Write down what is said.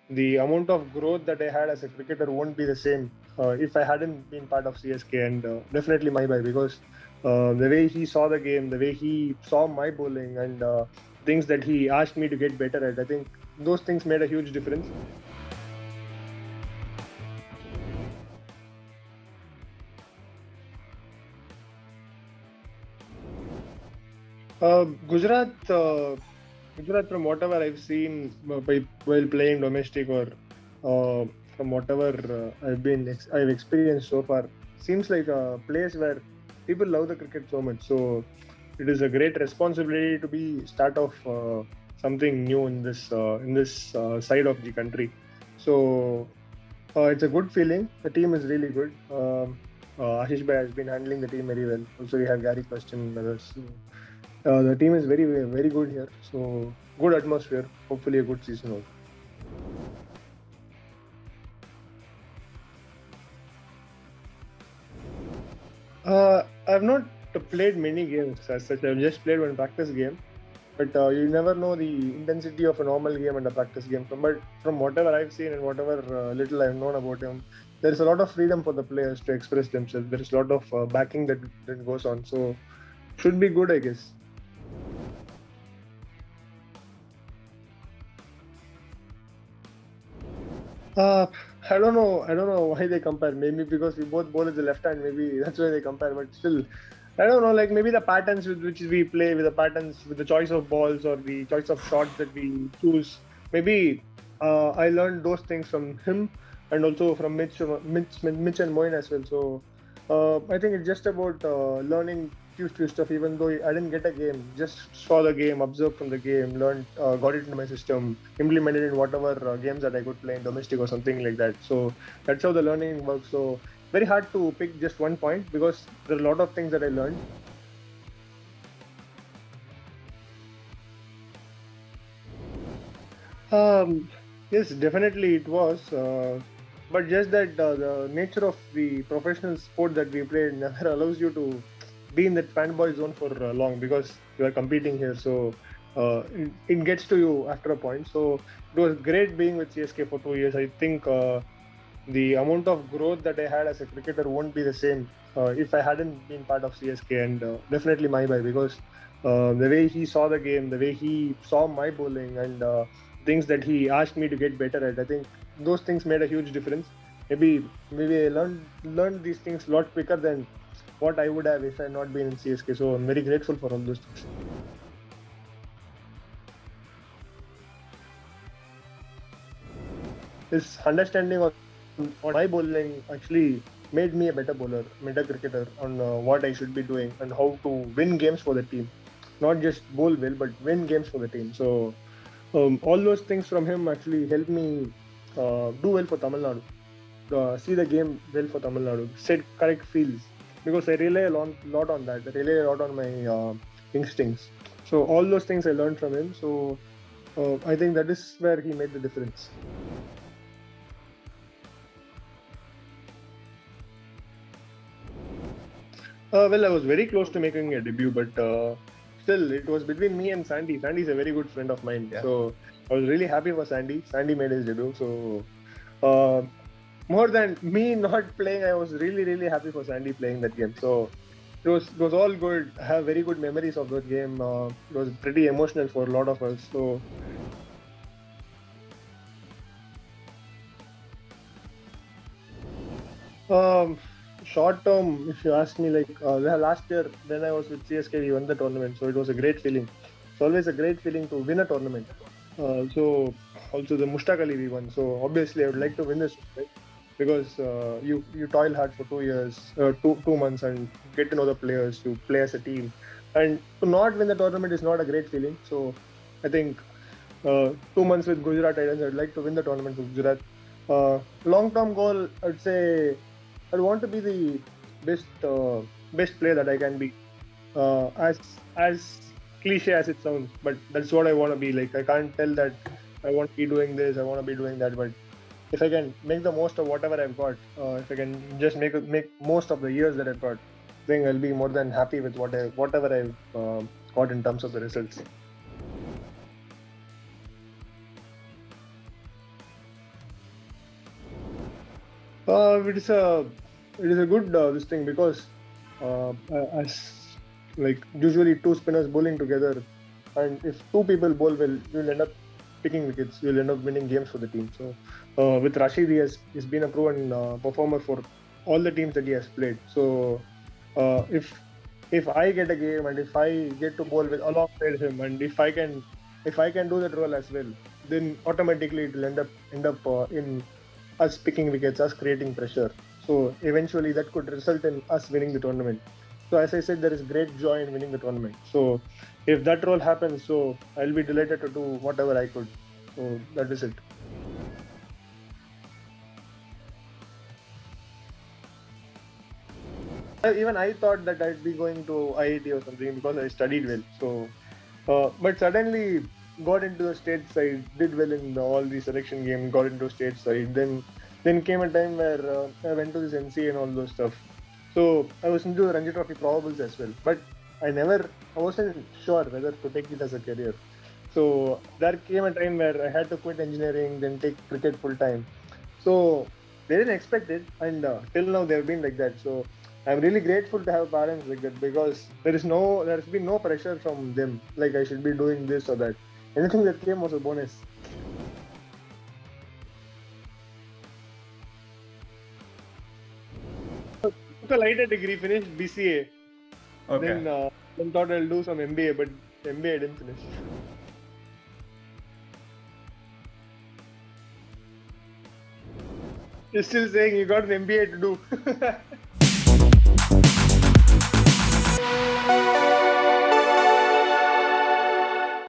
the amount of growth that I had as a cricketer won't be the same if I hadn't been part of CSK, and definitely my bye, because the way he saw the game, the way he saw my bowling, and things that he asked me to get better at, I think those things made a huge difference. Uh, Gujarat, Gujarat, from whatever I've seen while playing domestic, or from whatever I've experienced so far, seems like a place where people love the cricket so much. So it is a great responsibility to be start of something new in this side of the country. So it's a good feeling. The team is really good. Ashish Bhai has been handling the team very well. Also, we have Gary Question and others. So, the team is very good here. So good atmosphere. Hopefully, a good season also. I've not played many games as such. I've just played one practice game. But you never know the intensity of a normal game and a practice game. But from whatever I've seen and whatever little I've known about him, there is a lot of freedom for the players to express themselves. There is a lot of backing that goes on. So should be good, I guess. Uh, I don't know. I don't know why they compare. Maybe because we both bowl as a left hand. Maybe that's why they compare. But still, I don't know. Like maybe the patterns with which we play, with the patterns, with the choice of balls or the choice of shots that we choose. Maybe I learned those things from him and also from Mitch and Moin as well. So I think it's just about learning few stuff. Even though I didn't get a game, just saw the game, observed from the game, learned, got it into my system, implemented in whatever games that I could play in domestic or something like that. So that's how the learning works. So very hard to pick just one point because there are a lot of things that I learned. Um, yes, definitely it was. But just that the nature of the professional sport that we played never allows you to be in that fanboy zone for long because you are competing here. So it gets to you after a point. So it was great being with CSK for 2 years. I think the amount of growth that I had as a cricketer won't be the same if I hadn't been part of CSK, and definitely my bye, because the way he saw the game, the way he saw my bowling, and things that he asked me to get better at, I think those things made a huge difference. Maybe I learned these things a lot quicker than what I would have if I had not been in CSK. So I'm very grateful for all those things. His understanding on my bowling actually made me a better bowler, better cricketer on what I should be doing and how to win games for the team. Not just bowl well, but win games for the team. So all those things from him actually helped me do well for Tamil Nadu, see the game well for Tamil Nadu, set correct fields, because I rely lot on that. I rely a lot on my instincts. So all those things I learned from him. So I think that is where he made the difference. Well, I was very close to making a debut, but still, it was between me and Sandy. Sandy is a very good friend of mine, Yeah. so I was really happy for Sandy. Sandy made his debut, so uh, more than me not playing, I was really happy for Sandy playing that game. So it was all good. I have very good memories of that game. It was pretty emotional for a lot of us. So Um, short term, if you ask me, like last year when I was with CSK, we won the tournament, so it was a great feeling. It's always a great feeling to win a tournament. So also the Mushtaq Ali we won. So obviously, I would like to win this tournament because you toil hard for 2 years, 2 months, and get to know the players, to play as a team, and to not win the tournament is not a great feeling. So I think 2 months with Gujarat Titans, I'd like to win the tournament with Gujarat. Long-term goal, I'd say I want to be the best player that I can be. As cliche as it sounds, but that's what I want to be. Like I can't tell that I want to be doing this, I want to be doing that, but if I can make the most of whatever I've got, if I can just make most of the years that I've got, I think I'll be more than happy with whatever I've got in terms of the results. It is a good this thing because as like usually two spinners bowling together, and if two people bowl well, you'll end up picking wickets. You'll end up winning games for the team. So with Rashid, he's been a proven performer for all the teams that he has played. So if I get a game and if I get to bowl with alongside him, and if I can do that role as well, then automatically it will end up in us picking wickets, us creating pressure. So eventually that could result in us winning the tournament. So as I said, there is great joy in winning the tournament. So if that role happens, so I'll be delighted to do whatever I could. So that is it. Even I thought that I'd be going to IIT or something because I studied well. So, but suddenly got into the state side, did well in all the selection game, got into state side. Then came a time where I went to this NCA and all those stuff. So I was into the Ranji Trophy probables as well, but I wasn't sure whether to take it as a career. So there came a time where I had to quit engineering, then take cricket full time. So they didn't expect it, and till now they've been like that. So I'm really grateful to have parents like that because there's been no pressure from them like I should be doing this or that. Anything that came was a bonus. Took a lighter degree, finished BCA, Okay. then thought I'll do some MBA, but MBA I didn't finish. You're still saying you got an MBA to do.